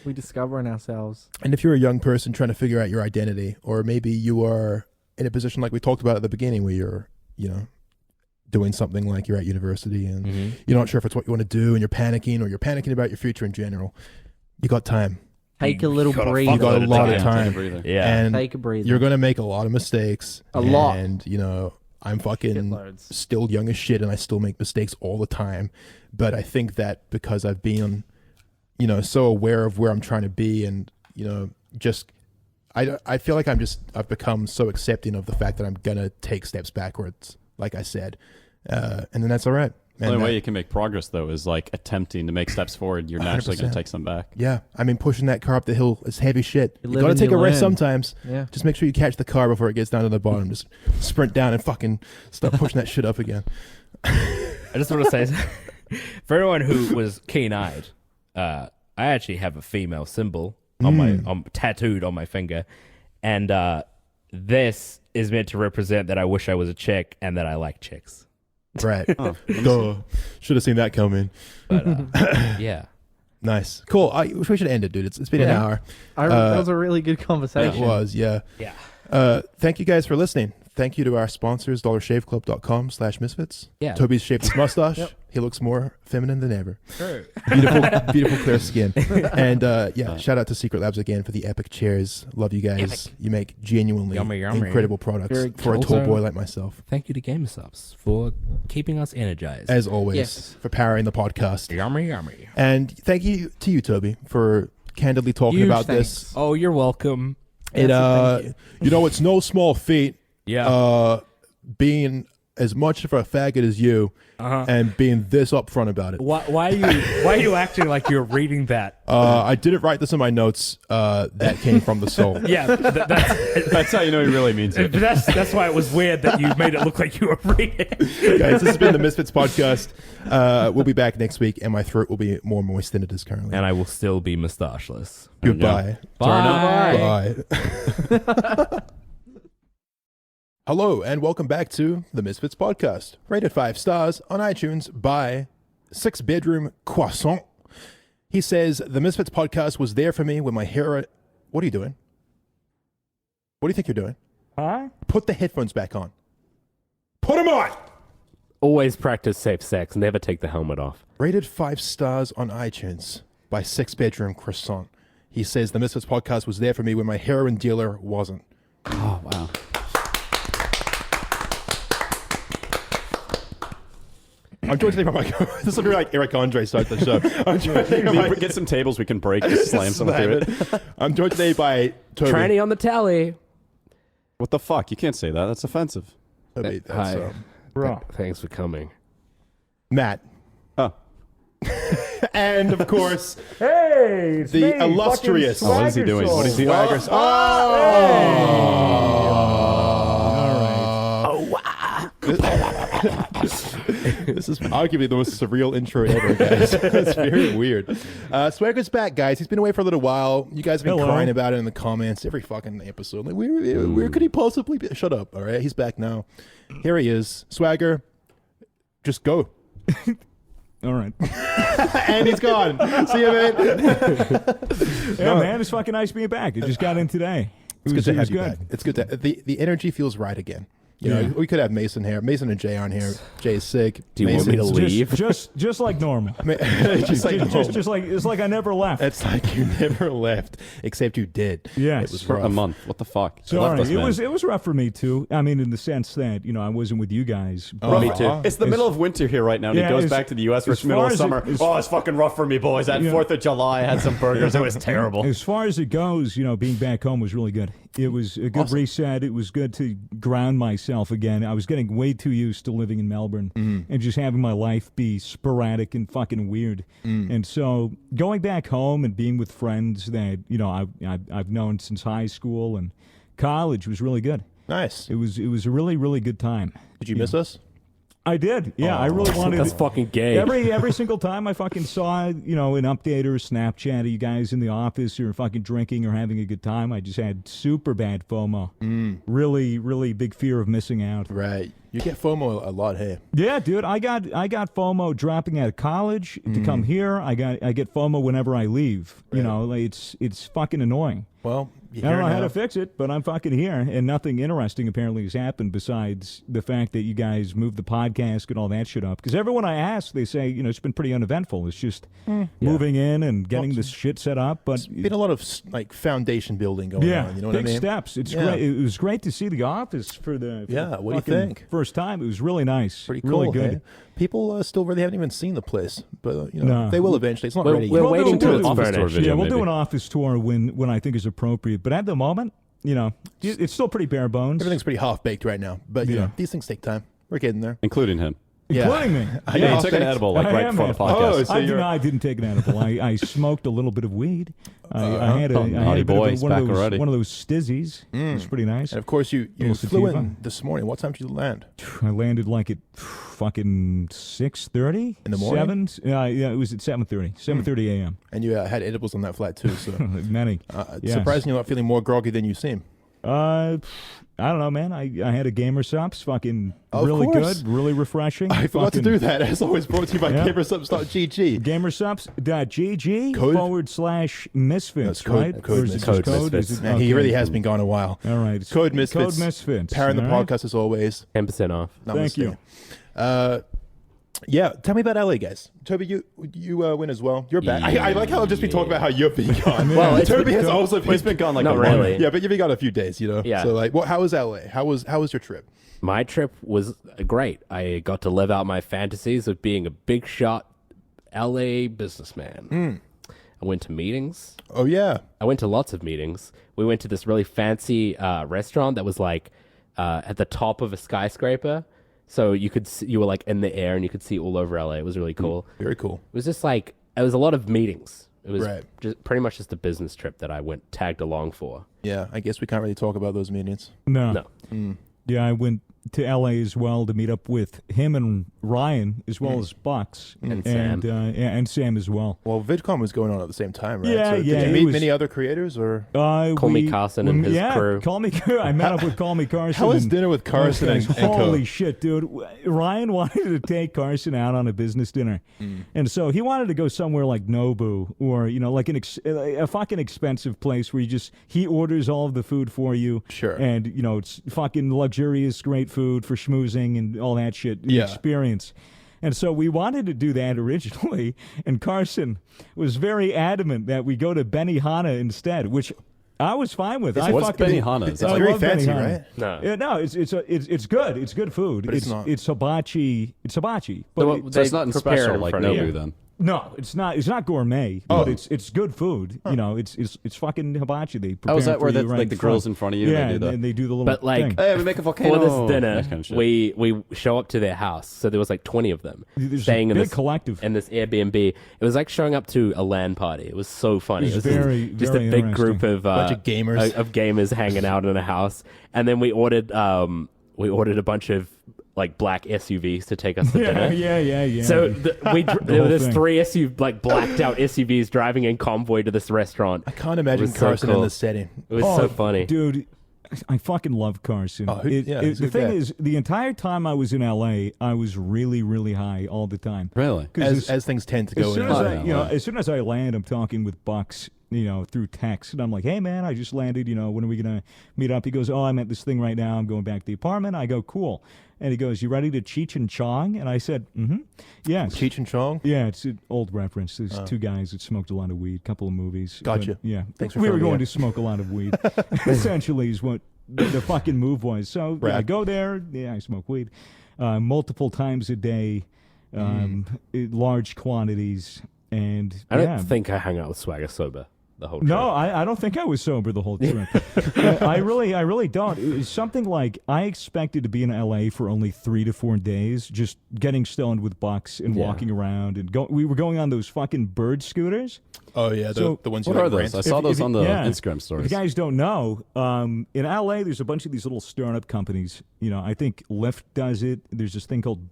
We discovering ourselves. And if you're a young person trying to figure out your identity, or maybe you are in a position like we talked about at the beginning where you're, doing something like you're at university and you're not sure if it's what you want to do and you're panicking, or you're panicking about your future in general, you got time. Take a little breather. You got a lot of time. Yeah. And Take a breather. you're going to make a lot of mistakes. A lot. And, I'm fucking Shitloads. still young as shit and I still make mistakes all the time. But I think that because I've been, so aware of where I'm trying to be and, I feel like I've become so accepting of the fact that I'm going to take steps backwards, like I said. And then that's all right. The only way you can make progress, though, is like attempting to make steps forward. You're naturally going to take some back. Yeah. I mean, pushing that car up the hill is heavy shit. You You live got to and take you a rest learn. sometimes. Yeah. Just make sure you catch the car before it gets down to the bottom. Just sprint down and fucking start pushing that shit up again. I just want to say, for everyone who was keen-eyed, I actually have a female symbol on my tattooed on my finger, and this is meant to represent that I wish I was a chick and that I like chicks. Right. Oh, Duh. Should have seen that coming. But yeah, Nice. Cool. We should end it, dude. It's been an hour. That was a really good It conversation. was, yeah. yeah. Thank you guys for listening. Thank you to our sponsors, dollarshaveclub.com/misfits. Yeah. Toby's shaved his mustache. Yep. He looks more feminine than ever. True. Beautiful clear skin. And shout out to Secret Labs again for the epic chairs. Love you guys. You make genuinely Yummy. incredible products Very for a cool. tall boy like myself. Thank you to GamerSubs for keeping us energized. As always, Yes. for powering the podcast. Yummy. And thank you to you, Toby, for candidly talking Huge about thanks. this. Oh, you're welcome. It Thank you. it's no small feat Yeah. being as much of a faggot as you and being this upfront about it. Why are you acting like you're reading that? I didn't write this in my notes. That came from the soul. Yeah, That's how you know he really means it. that's why it was weird that you made it look like you were reading. Guys, this has been the Misfits podcast. We'll be back next week, and my throat will be more moist than it is currently. And I will still be mustacheless. Goodbye. Bye. Bye. Hello, and welcome back to the Misfits podcast. Rated 5 stars on iTunes by 6 Bedroom Croissant. He says, the Misfits podcast was there for me when my hair... What are you doing? What do you think you're doing? Huh? Put the headphones back on. Put them on! Always practice safe sex. Never take the helmet off. Rated 5 stars on iTunes by 6 Bedroom Croissant. He says, the Misfits podcast was there for me when my heroin dealer wasn't. Oh, wow. I'm joined today by my... This will be like Eric Andre starts the show. I'm joined today by my... Get some tables we can break, just slam something through it. I'm joined today by Toby. Tranny on the tally. What the fuck? You can't say that. That's offensive. Toby, that's, Hi. bro. Thanks for coming. Matt. Oh. And, of course, Hey, it's the illustrious... Oh, what is he doing? What is he Swagger. This is arguably the most surreal intro ever, guys. It's very weird. Swagger's back, guys. He's been away for a little while. You guys have been Hello. crying about it in the comments every fucking episode. Like, where could he possibly be? Shut up, all right? He's back now. Here he is. Swagger, just go. All right. And he's gone. See you, man. Yeah, man, it's fucking nice being back. I just got in today. It's good to It was have you back. It's good to the energy feels right again. You know, we could have Mason here. Mason and Jay on here. Jay is sick. Do you want me to Mason's leave? Just like normal. just like Just like it's like I never left. it's like you never left, except you did. Yes. It was For a rough. month. What the fuck? Sorry, Left us, man. it was rough for me too. I mean, in the sense that I wasn't with you guys. Oh, but- me too. It's the middle of winter here right now, and Yeah, he goes as- back to the U.S. for as the middle far of as summer. it- as- Oh, it's fucking rough for me, boys. That Yeah. 4th of July, I had some burgers. It was terrible. As far as it goes, being back home was really good. It was a good reset. It was good to ground myself again. I was getting way too used to living in Melbourne and just having my life be sporadic and fucking weird. And so going back home and being with friends that I've known since high school and college was really good. Nice. It was a really, really good time. Did you miss us? I did. Yeah, I really wanted. That's fucking gay. Every single time I fucking saw, an update or a Snapchat of you guys in the office or fucking drinking or having a good time, I just had super bad FOMO. Really, really big fear of missing out. Right. You get FOMO a lot, hey. Yeah, dude, I got FOMO dropping out of college to come here. I get FOMO whenever I leave. It's fucking annoying. Well, I don't know how to fix it, but I'm fucking here, and nothing interesting apparently has happened besides the fact that you guys moved the podcast and all that shit up. Because everyone I ask, they say, it's been pretty uneventful. It's just moving in and getting this shit set up. But It's been a lot of foundation building going on. You know what I big mean? steps. It's Yeah. great. It was great to see the office for the What do you fucking think? first time. It was really nice. Pretty really cool. good. Hey? People still really haven't even seen the place, but No. they will eventually. It's not We're- ready we're yet. waiting we'll till do it's an office tour furnished. video. Yeah, we'll maybe. do an office tour when I think is appropriate. But at the moment, it's still pretty bare bones. Everything's pretty half baked right now, but Yeah. these things take time. We're getting there. including him. Including me. I Yeah, know. he took an edible like I right am, before the man. podcast. so I you're- didn't take an edible. I smoked a little bit of weed. I had a, I had naughty a bit of boy, a- he's one of back those already. one of those stizzies. It was pretty nice. And of course, you Little flew sativa. in this morning. What time did you land? I landed like at fucking 6:30 In the morning? 7. Yeah, it was at 7:30 a.m. And you had edibles on that flight too. So Many. Yes. surprising you're not feeling more groggy than you seem. I don't know, man. I had a Gamer Subs, fucking Of really course. good, really refreshing. I forgot to Fucking do that. As always, brought to you by Yeah. GamerSubs.gg. GamerSubs.gg Code? /misfits, That's code- right? code Or is it Misfits. just code? Misfits. Is it- Man, he okay. really has been gone a while. All right. It's Code Misfits. Code Misfits. Pairing the all right? podcast as always. 10% off. Thank Namaste. you. Yeah, tell me about LA, guys. Toby, you win as well. You're back. I like how I've just been talking about how you've been gone. Well, it's Toby been- has also He's been gone like Not a month. really. Yeah, but you've been gone a few days, Yeah. So like, how was LA? How was your trip? My trip was great. I got to live out my fantasies of being a big shot LA businessman. I went to meetings. Oh yeah, I went to lots of meetings. We went to this really fancy restaurant that was like at the top of a skyscraper. So you could see, you were like in the air and you could see all over LA. It was really cool. very cool. It was just like, it was a lot of meetings. It was Right. just pretty much just a business trip that I went tagged along for. Yeah, I guess we can't really talk about those meetings. No. No. Yeah, I went to LA as well to meet up with him and Ryan as well as Bucks And Sam. and Sam as well. Well, VidCon was going on at the same time, right? Yeah, so yeah, Did it you meet was- many other creators, or Call Me Carson and his crew. Call Me. I met up with Call Me Carson. how was and dinner with Carson those and guys. Co? Holy shit, dude! Ryan wanted to take Carson out on a business dinner, and so he wanted to go somewhere like Nobu or like a fucking expensive place where he orders all of the food for you. Sure. And it's fucking luxurious, great food for schmoozing and all that shit. Yeah. Experience. And so we wanted to do that originally, and Carson was very adamant that we go to Benihana instead, which I was fine with. What's Benihana? Is It's that very love fancy, Benihana. right? No. Yeah, no, it's good. It's good food. But it's not. It's hibachi. It's hibachi. But So it- So it's They not in prepare it special in like front of Nobu you. then. no, it's not. It's not gourmet. Oh. But it's good food. It's fucking hibachi. They prepare Oh, is it that for where you the, right like the in grills front. in front of you? Yeah, and they do that. and they do the little But, like, thing. Hey, we make a volcano. For this dinner, That kind of shit. we show up to their house. So there was like 20 of them There's staying a in big this collective. in this Airbnb. It was like showing up to a LAN party. It was so funny. It was just very, just very a big group interesting. of Bunch of gamers. of gamers hanging out in a house. And then we ordered a bunch of like black SUVs to take us to dinner. Yeah. So there whole was thing. three like blacked out SUVs driving in convoy to this restaurant. I can't imagine It was so Carson in cool. this setting. It was so funny. Dude. I fucking love Carson. Oh, he's a the good thing guy. is, the entire time I was in LA, I was really, really high all the time. Really? 'Cause As things tend to go as in soon as LA. as soon as I land, I'm talking with Bucks, through text, and I'm like, "Hey, man, I just landed. When are we gonna meet up?" He goes, "Oh, I'm at this thing right now. I'm going back to the apartment." I go, "Cool," and he goes, "You ready to Cheech and Chong?" And I said, "Mm-hmm, yes." Cheech and Chong. Yeah, it's an old reference. There's two guys that smoked a lot of weed, couple of movies. Gotcha. But, yeah, Thanks for we were filling me going in. to smoke a lot of weed. Essentially, is what the fucking move was. So yeah, I Right. go there. Yeah, I smoke weed multiple times a day, in large quantities, and I don't yeah. think I hung out with Swagger sober the whole trip. No, I don't think I was sober the whole trip. I really don't. It was something like I expected to be in LA for only 3 to 4 days, just getting stoned with Bucks and Yeah. walking around and we were going on those fucking bird scooters. Oh yeah, So- the ones What you are like those? I rent. saw those If- on the yeah. Instagram If stories. you guys don't know, in LA, there's a bunch of these little startup companies. I think Lyft does it. There's this thing called